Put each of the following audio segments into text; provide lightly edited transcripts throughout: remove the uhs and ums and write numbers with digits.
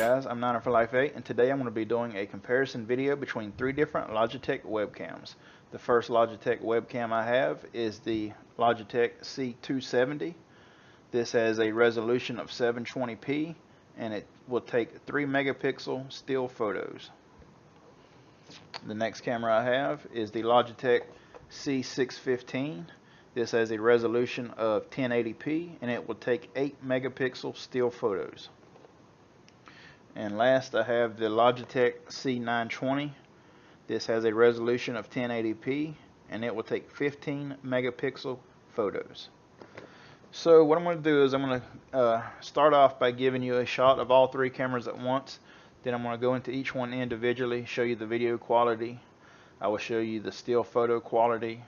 guys, I'm Niner for Life 8, and today I'm going to be doing a comparison video between three different Logitech webcams. The first Logitech webcam I have is the Logitech C270. This has a resolution of 720p and it will take 3 megapixel still photos. The next camera I have is the Logitech C615. This has a resolution of 1080p and it will take 8 megapixel still photos. And last I have the Logitech C920. This has a resolution of 1080p and it will take 15 megapixel photos. So what I'm going to do is I'm going to start off by giving you a shot of all three cameras at once. Then I'm going to go into each one individually, show you the video quality. I will show you the still photo quality,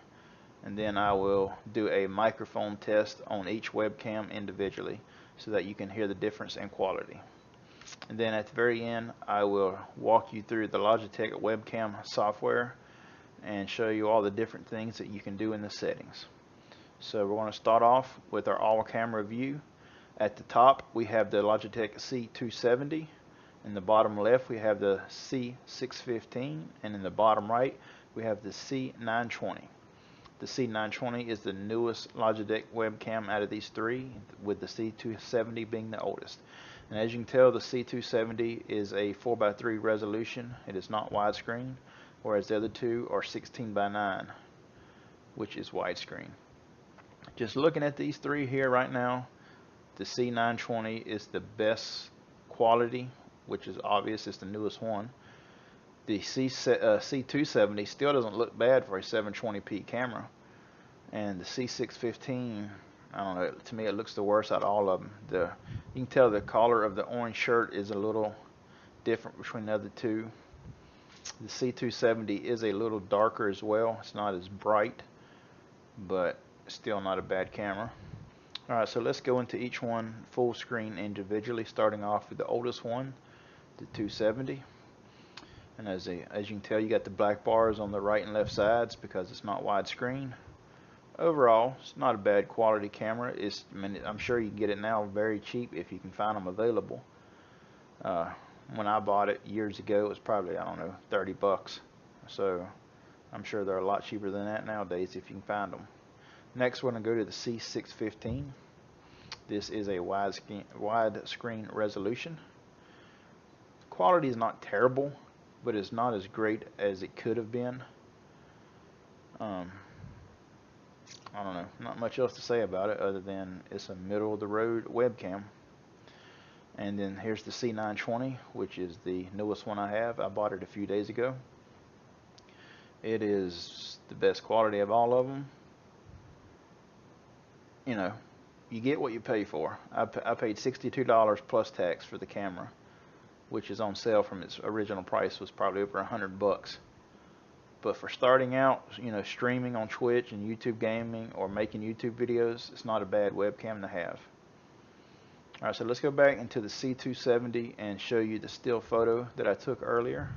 and then I will do a microphone test on each webcam individually so that you can hear the difference in quality. And then at the very end I will walk you through the Logitech webcam software and show you all the different things that you can do in the settings. So we're going to start off with our all camera view. At the top we have the Logitech C270. In the bottom left we have the C615, and in the bottom right we have the C920. The C920 is the newest Logitech webcam out of these three, with the C270 being the oldest. And as you can tell, the C270 is a 4:3 resolution. It is not widescreen, whereas the other two are 16:9, which is widescreen. Just looking at these three here right now, the C920 is the best quality, which is obvious. It's the newest one. The C270 still doesn't look bad for a 720p camera, and the C615, I don't know, to me it looks the worst out of all of them. You can tell the color of the orange shirt is a little different between the other two. The C270 is a little darker as well. It's not as bright, but still not a bad camera. Alright, so let's go into each one full screen individually, starting off with the oldest one, the 270. And as you can tell, you got the black bars on the right and left sides because it's not widescreen. Overall, it's not a bad quality camera. I'm sure you can get it now very cheap if you can find them available. When I bought it years ago, it was probably, I don't know, 30 bucks. So I'm sure they're a lot cheaper than that nowadays if you can find them. Next, we're going to go to the C615. This is a widescreen resolution. The quality is not terrible, but it's not as great as it could have been. I don't know, not much else to say about it other than it's a middle of the road webcam. And then here's the C920, which is the newest one I have. I bought it a few days ago. It is the best quality of all of them. You know, you get what you pay for. I paid $62 plus tax for the camera, which is on sale from its original price was probably over 100 bucks. But for starting out, you know, streaming on Twitch and YouTube gaming or making YouTube videos, it's not a bad webcam to have. Alright, so let's go back into the C270 and show you the still photo that I took earlier.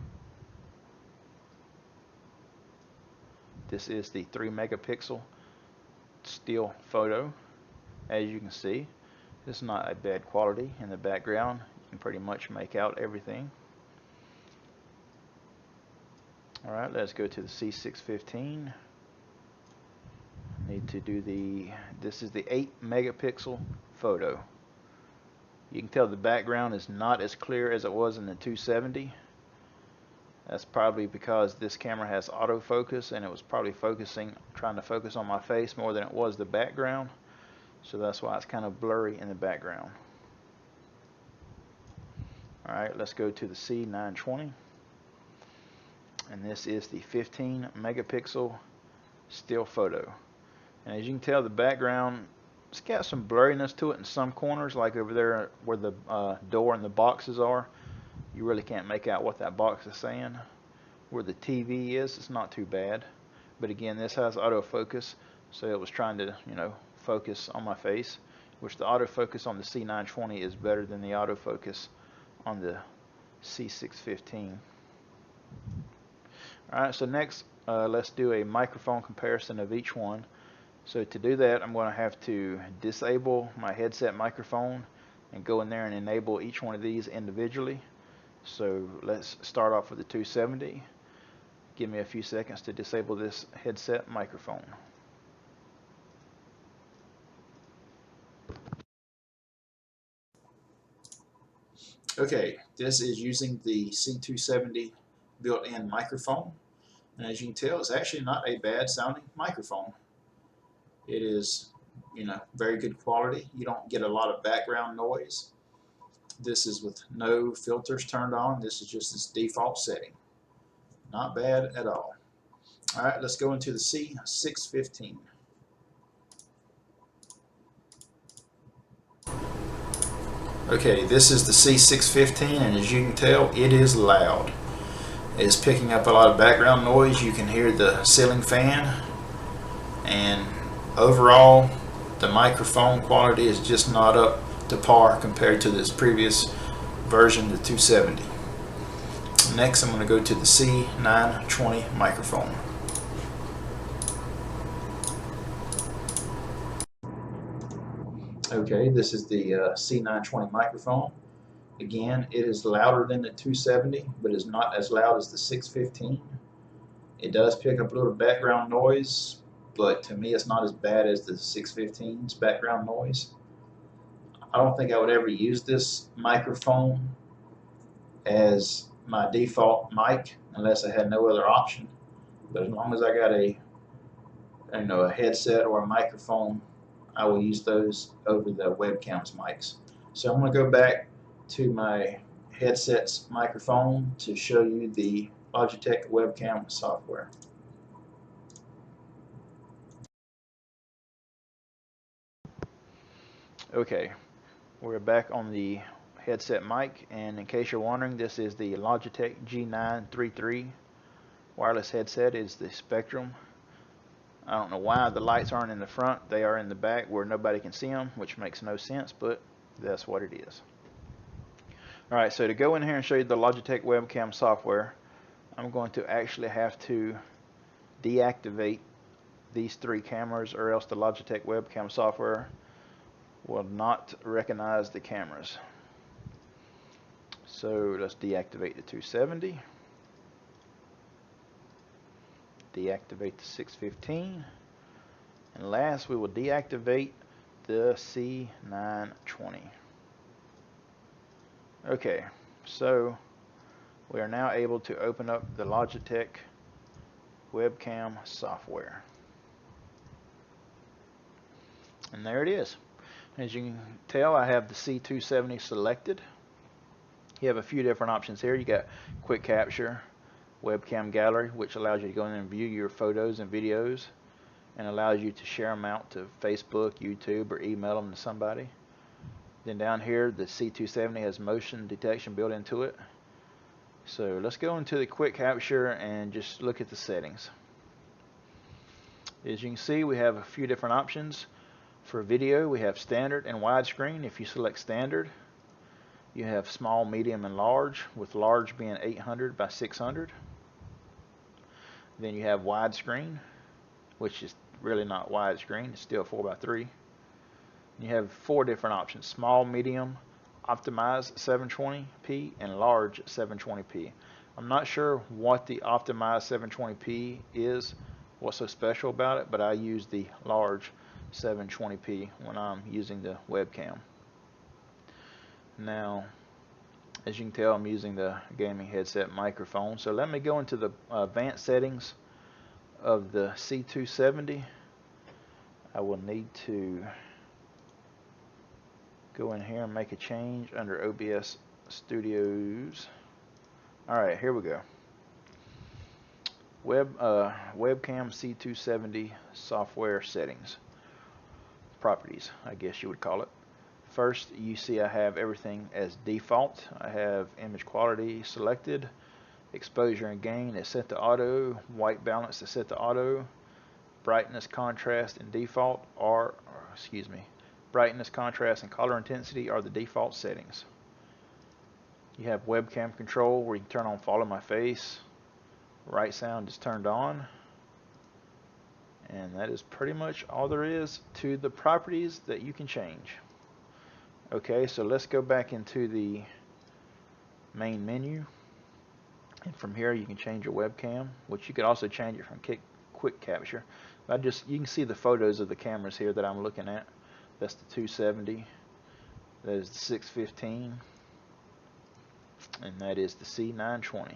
This is the 3 megapixel still photo. As you can see, it's not a bad quality. In the background, you can pretty much make out everything. Alright, let's go to the C615. Need to do this is the 8 megapixel photo. You can tell the background is not as clear as it was in the 270. That's probably because this camera has autofocus and it was probably trying to focus on my face more than it was the background. So that's why it's kind of blurry in the background. Alright, let's go to the C920. And this is the 15 megapixel still photo. And as you can tell, the background, it's got some blurriness to it in some corners, like over there where the door and the boxes are. You really can't make out what that box is saying. Where the TV is, it's not too bad. But again, this has autofocus, so it was trying to, you know, focus on my face, which the autofocus on the C920 is better than the autofocus on the C615. Alright, so next let's do a microphone comparison of each one. So to do that, I'm going to have to disable my headset microphone and go in there and enable each one of these individually. So let's start off with the 270. Give me a few seconds to disable this headset microphone. Okay, this is using the C270 built-in microphone, and as you can tell, it's actually not a bad sounding microphone. It is, very good quality. You don't get a lot of background noise. This is with no filters turned on. This is just its default setting. Not bad at all. All right, let's go into the C615. Okay, this is the C615, and as you can tell, it is loud. It's picking up a lot of background noise. You can hear the ceiling fan, and overall, the microphone quality is just not up to par compared to this previous version, the 270. Next, I'm going to go to the C920 microphone. Okay, this is the C920 microphone. Again, it is louder than the 270, but is not as loud as the 615. It does pick up a little background noise, but to me it's not as bad as the 615's background noise. I don't think I would ever use this microphone as my default mic unless I had no other option. But as long as I got a headset or a microphone, I will use those over the webcam's mics. So I'm going to go back to my headset's microphone to show you the Logitech webcam software. Okay, we're back on the headset mic, and in case you're wondering, this is the Logitech G920 wireless headset. It's the Spectrum. I don't know why the lights aren't in the front. They are in the back where nobody can see them, which makes no sense, but that's what it is. Alright, so to go in here and show you the Logitech webcam software, I'm going to actually have to deactivate these three cameras, or else the Logitech webcam software will not recognize the cameras. So let's deactivate the 270, deactivate the 615, and last we will deactivate the C920. Okay, so we are now able to open up the Logitech webcam software. And there it is. As you can tell, I have the C270 selected. You have a few different options here. You got quick capture, webcam gallery, which allows you to go in and view your photos and videos and allows you to share them out to Facebook, YouTube, or email them to somebody. Then down here, the C270 has motion detection built into it. So let's go into the quick capture and just look at the settings. As you can see, we have a few different options. For video, we have standard and widescreen. If you select standard, you have small, medium, and large, with large being 800 by 600. Then you have widescreen, which is really not widescreen, it's still 4:3. You have four different options: small, medium, optimized 720p, and large 720p. I'm not sure what the optimized 720p is, what's so special about it, but I use the large 720p when I'm using the webcam. Now, as you can tell, I'm using the gaming headset microphone. So let me go into the advanced settings of the C270. I will need to go in here and make a change under OBS Studios. Alright, here we go. Webcam C270 software settings. Properties, I guess you would call it. First, you see I have everything as default. I have image quality selected, exposure and gain is set to auto, white balance is set to auto, brightness, contrast, and default are, brightness, contrast, and color intensity are the default settings. You have webcam control where you can turn on follow my face. Right sound is turned on. And that is pretty much all there is to the properties that you can change. Okay, so let's go back into the main menu, and from here you can change your webcam, which you could also change it from quick capture. You can see the photos of the cameras here that I'm looking at. That's the 270, that is the 615, and that is the C920.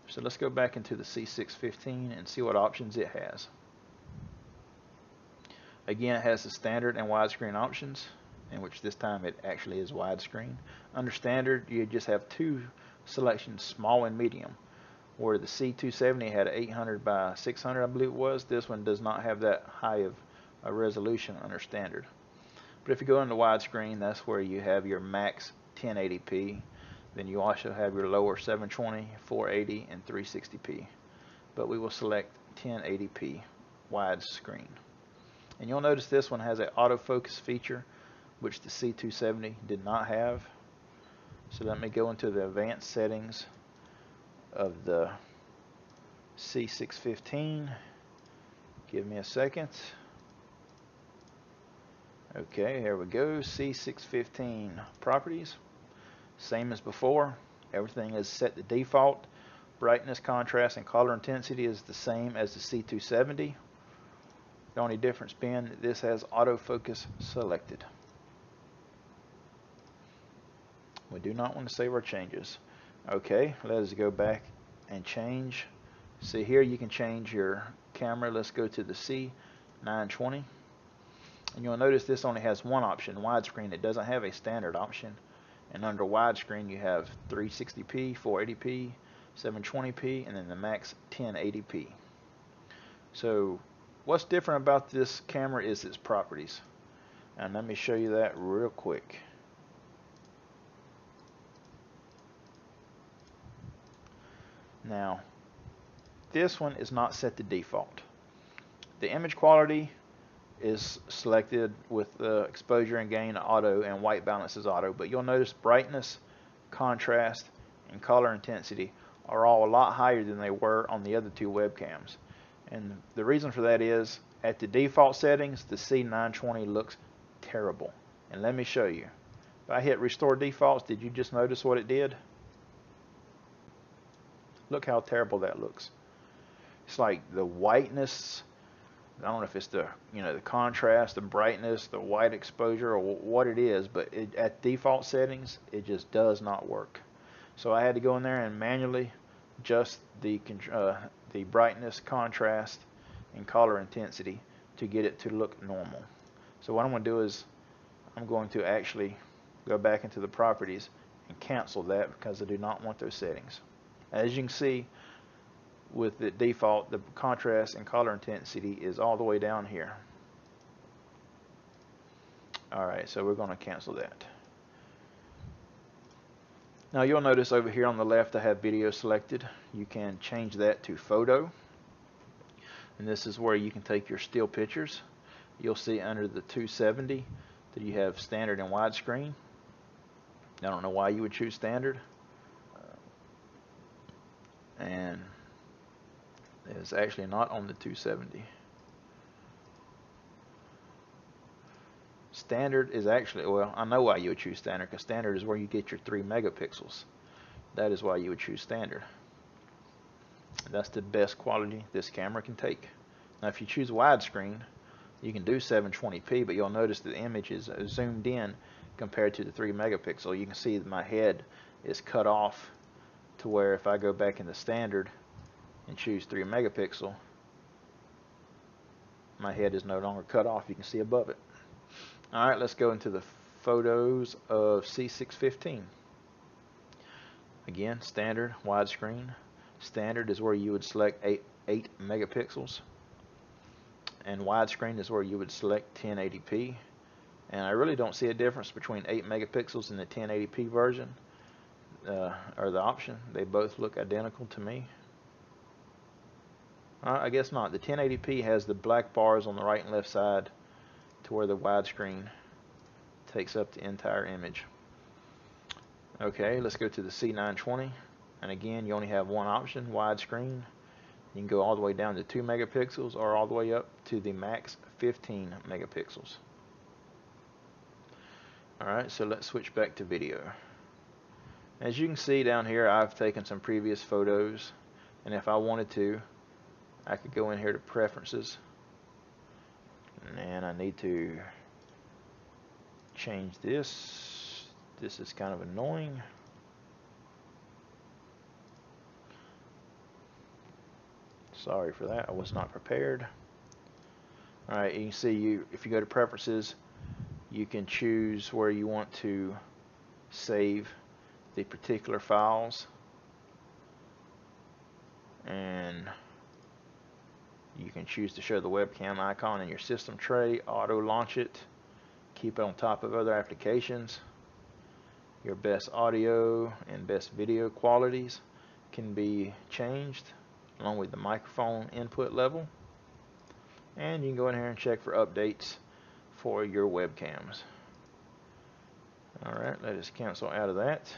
So let's go back into the C615 and see what options it has. Again, it has the standard and widescreen options, in which this time it actually is widescreen. Under standard, you just have two selections, small and medium, where the C270 had 800 by 600, I believe it was. This one does not have that high of a resolution under standard. But if you go into widescreen, that's where you have your max 1080p. Then you also have your lower 720, 480, and 360p. But we will select 1080p widescreen. And you'll notice this one has an autofocus feature, which the C270 did not have. So let me go into the advanced settings of the C615. Give me a second. Okay, here we go. C615 properties. Same as before. Everything is set to default. Brightness, contrast, and color intensity is the same as the C270. The only difference being this has autofocus selected. We do not want to save our changes. Okay, let us go back and change. See here you can change your camera. Let's go to the C920. And you'll notice this only has one option, widescreen. It doesn't have a standard option. And under widescreen you have 360p, 480p, 720p, and then the max 1080p. So what's different about this camera is its properties. And let me show you that real quick. Now, this one is not set to default. The image quality is selected with exposure and gain auto, and white balance is auto, but you'll notice brightness, contrast, and color intensity are all a lot higher than they were on the other two webcams. And the reason for that is at the default settings the C920 looks terrible. And let me show you. If I hit restore defaults, did you just notice what it did? Look how terrible that looks. It's like the whiteness, I don't know if it's the the contrast, the brightness, the white exposure, or what it is, but at default settings it just does not work. So I had to go in there and manually adjust the brightness, contrast, and color intensity to get it to look normal. So what I'm going to do is I'm going to actually go back into the properties and cancel that because I do not want those settings. As you can see, with the default, the contrast and color intensity is all the way down here. Alright, so we're going to cancel that. Now you'll notice over here on the left I have video selected. You can change that to photo. And this is where you can take your still pictures. You'll see under the 270 that you have standard and widescreen. I don't know why you would choose standard. And it's actually not on the 270. Standard is actually, well, I know why you would choose standard, because standard is where you get your 3 megapixels. That is why you would choose standard. That's the best quality this camera can take. Now if you choose widescreen, you can do 720p, but you'll notice the image is zoomed in compared to the 3 megapixel. You can see that my head is cut off to where if I go back into standard and choose 3 megapixel, my head is no longer cut off. You can see above it. Alright, let's go into the photos of C615. Again, standard, widescreen. Standard is where you would select 8 megapixels, and widescreen is where you would select 1080p. And I really don't see a difference between 8 megapixels and the 1080p version, or the option. They both look identical to me. I guess not. The 1080p has the black bars on the right and left side, to where the widescreen takes up the entire image. Okay, let's go to the C920, and again you only have one option, widescreen. You can go all the way down to 2 megapixels or all the way up to the max 15 megapixels. Alright, so let's switch back to video. As you can see down here, I've taken some previous photos, and if I wanted to, I could go in here to preferences, and I need to change this. This is kind of annoying. Sorry for that, I was not prepared. Alright, you can see if you go to preferences, you can choose where you want to save the particular files, and you can choose to show the webcam icon in your system tray, auto launch it, keep it on top of other applications. Your best audio and best video qualities can be changed, along with the microphone input level, and you can go in here and check for updates for your webcams. Alright, let us cancel out of that.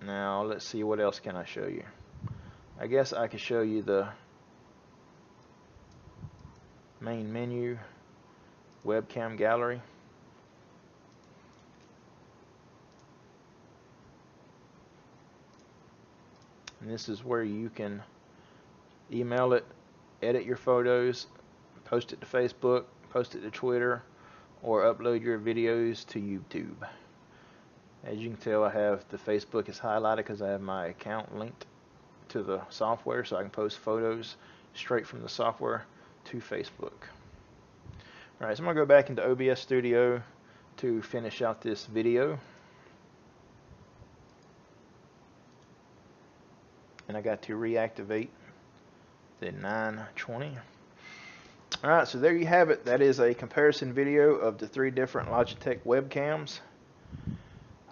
Now let's see, what else can I show you. I guess I could show you the main menu, webcam gallery. And this is where you can email it, edit your photos, post it to Facebook, post it to Twitter, or upload your videos to YouTube. As you can tell, I have the Facebook is highlighted because I have my account linked to the software, so I can post photos straight from the software to Facebook. Alright, so I'm going to go back into OBS Studio to finish out this video. And I got to reactivate the 920. Alright, so there you have it. That is a comparison video of the 3 different Logitech webcams.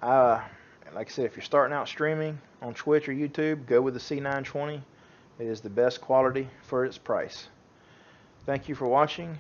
Like I said, if you're starting out streaming on Twitch or YouTube, go with the C920. It is the best quality for its price. Thank you for watching.